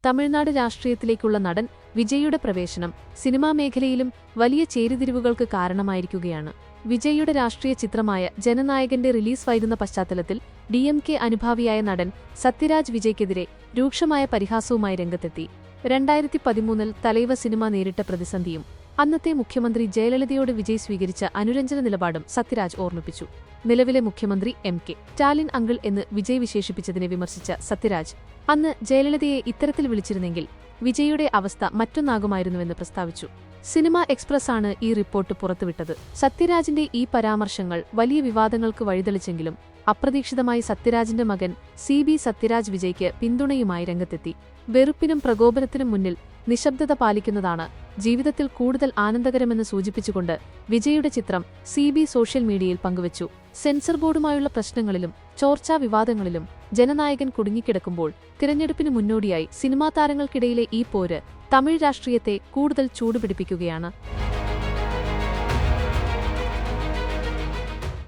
തമിഴ്നാട് രാഷ്ട്രീയത്തിലേക്കുള്ള നടൻ വിജയുടെ പ്രവേശനം സിനിമാ മേഖലയിലും വലിയ ചേരിതിരിവുകൾക്ക് കാരണമായിരിക്കുകയാണ്. വിജയുടെ രാഷ്ട്രീയ ചിത്രമായ ജനനായകന്റെ റിലീസ് വൈകുന്ന പശ്ചാത്തലത്തിൽ DMK അനുഭാവിയായ നടൻ സത്യരാജ് വിജയ്ക്കെതിരെ രൂക്ഷമായ പരിഹാസവുമായി രംഗത്തെത്തി. 2013 തലൈവ സിനിമ നേരിട്ട പ്രതിസന്ധിയും അന്നത്തെ മുഖ്യമന്ത്രി ജയലളിതയോട് വിജയ് സ്വീകരിച്ച അനുരഞ്ജന നിലപാടും സത്യരാജ് ഓർമ്മിപ്പിച്ചു. നിലവിലെ മുഖ്യമന്ത്രി MK സ്റ്റാലിൻ അങ്കിൾ എന്ന് വിജയ് വിശേഷിപ്പിച്ചതിനെ വിമർശിച്ച സത്യരാജ് അന്ന് ജയലളിതയെ ഇത്തരത്തിൽ വിളിച്ചിരുന്നെങ്കിൽ വിജയുടെ അവസ്ഥ മറ്റൊന്നാകുമായിരുന്നുവെന്ന് പ്രസ്താവിച്ചു. സിനിമ എക്സ്പ്രസ് ആണ് ഈ റിപ്പോർട്ട് പുറത്തുവിട്ടത്. സത്യരാജിന്റെ ഈ പരാമർശങ്ങൾ വലിയ വിവാദങ്ങൾക്ക് വഴിതെളിച്ചെങ്കിലും അപ്രതീക്ഷിതമായി സത്യരാജിന്റെ മകൻ CB സത്യരാജ് വിജയ്ക്ക് പിന്തുണയുമായി രംഗത്തെത്തി. വെറുപ്പിനും പ്രകോപനത്തിനും മുന്നിൽ നിശബ്ദത പാലിക്കുന്നതാണ് ജീവിതത്തിൽ കൂടുതൽ ആനന്ദകരമെന്ന് സൂചിപ്പിച്ചുകൊണ്ട് വിജയുടെ ചിത്രം CB സോഷ്യൽ മീഡിയയിൽ പങ്കുവച്ചു. സെൻസർ ബോർഡുമായുള്ള പ്രശ്നങ്ങളിലും ചോർച്ചാ വിവാദങ്ങളിലും ജനനായകൻ കുടുങ്ങിക്കിടക്കുമ്പോൾ തിരഞ്ഞെടുപ്പിന് മുന്നോടിയായി സിനിമാ താരങ്ങൾക്കിടയിലെ ഈ പോര് തമിഴ് രാഷ്ട്രീയത്തെ കൂടുതൽ ചൂടുപിടിപ്പിക്കുകയാണ്.